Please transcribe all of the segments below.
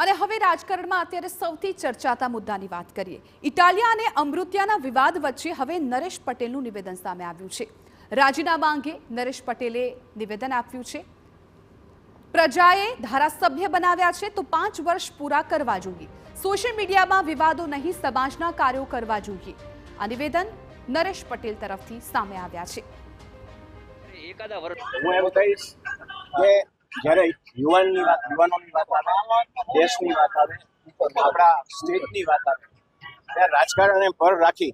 અને હવે રાજકારણમાં અત્યારે સૌથી ચર્ચાતા મુદ્દાની વાત કરીએ। ઇટાલિયા અને અમૃત્યાના વિવાદ વચ્ચે હવે નરેશ પટેલનું નિવેદન સામે આવ્યું છે। રાજીનામા અંગે નરેશ પટેલે નિવેદન આપ્યું છે। પ્રજાએ ધારાસભ્ય બનાવ્યા છે તો 5 વર્ષ પૂરા કરવા જોઈએ। સોશિયલ મીડિયામાં વિવાદો નહીં, સમાજના કાર્યો કરવા જોઈએ। આ નિવેદન નરેશ પટેલ તરફથી સામે આવ્યા છે। હું એમ કહીશ કે જ્યારે યુવાનોની વાત આવે, દેશની વાત આવે, આપણા સ્ટેટની વાત આવે, ત્યારે રાજકારણને પર રાખી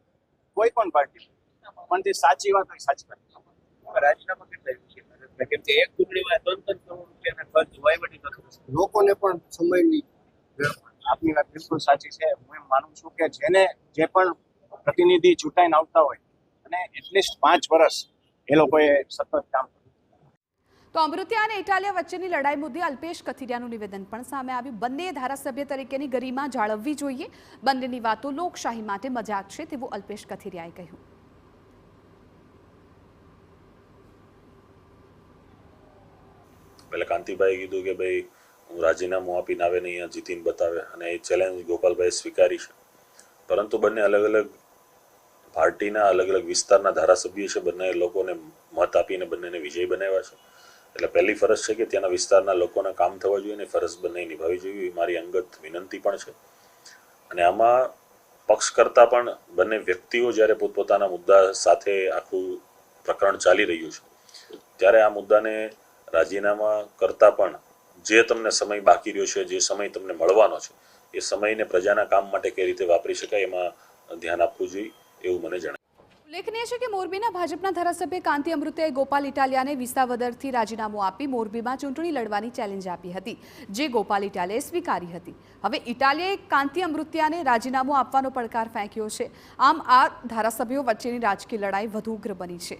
કોઈ પણ પાર્ટી પણ તે સાચી વાત હોય, સાચી વાત રાજીનામા કેટલા કેમ કે એક ચૂંટણીમાં 3-3 કરોડ રૂપિયાના ખર્ચ વહીવટી તંત્ર લોકોને પણ સમયની આપની વાત બિલકુલ સાચી છે। હું એમ માનું છું કે જેને જે પણ પ્રતિનિધિ ચૂંટાઈને આવતા હોય અને એટલીસ્ટ 5 વર્ષ એ લોકોએ સતત કામ। તો અમૃત્યા અને ઇટાલિયા વચ્ચેની લડાઈ મુદ્દે અલ્પેશ કથિરિયાનું નિવેદન પણ સામે આવ્યું। બંને ધારાસભ્ય તરીકેની ગરિમા જાળવવી જોઈએ। બંનેની વાતો લોકશાહી માટે મજાક છે તેવું અલ્પેશ કથિરિયાએ કહ્યું। પહેલા કાંતિભાઈ કીધું કે ભાઈ હું રાજીનામું આપીને આવે ને અહીંયા જીતીને બતાવે, અને એ ચેલેન્જ ગોપાલભાઈ સ્વીકારી છે। પરંતુ બંને અલગ અલગ પાર્ટીના અલગ અલગ વિસ્તારના ધારાસભ્ય છે। બંને લોકોને મત આપીને બંનેને વિજય બનાવ્યા છે। એટલે પહેલી ફરજ છે કે ત્યાંના વિસ્તારના લોકોના કામ થવા જોઈએ અને ફરજ બંને નિભાવવી જોઈએ, એ મારી અંગત વિનંતી પણ છે। અને આમાં પક્ષ કરતાં પણ બંને વ્યક્તિઓ જ્યારે પોતપોતાના મુદ્દા સાથે આખું પ્રકરણ ચાલી રહ્યું છે ત્યારે આ મુદ્દાને રાજીનામા કરતાં પણ જે તમને સમય બાકી રહ્યો છે, જે સમય તમને મળવાનો છે, એ સમયને પ્રજાના કામ માટે કઈ રીતે વાપરી શકાય એમાં ધ્યાન આપવું જોઈએ એવું મને જણાય। ઉલ્લેખનીય છે કે મોરબીના ભાજપના ધારાસભ્ય કાંતિ અમૃત્યાએ ગોપાલ ઇટાલિયાને વિસાવદરથી રાજીનામું આપી મોરબીમાં ચૂંટણી લડવાની ચેલેન્જ આપી હતી, જે ગોપાલ ઇટાલિયાએ સ્વીકારી હતી। હવે ઇટાલિયાએ કાંતિ અમૃત્યાને રાજીનામું આપવાનો પડકાર ફેંક્યો છે। આમ આ ધારાસભ્યો વચ્ચેની રાજકીય લડાઈ વધુ ઉગ્ર બની છે।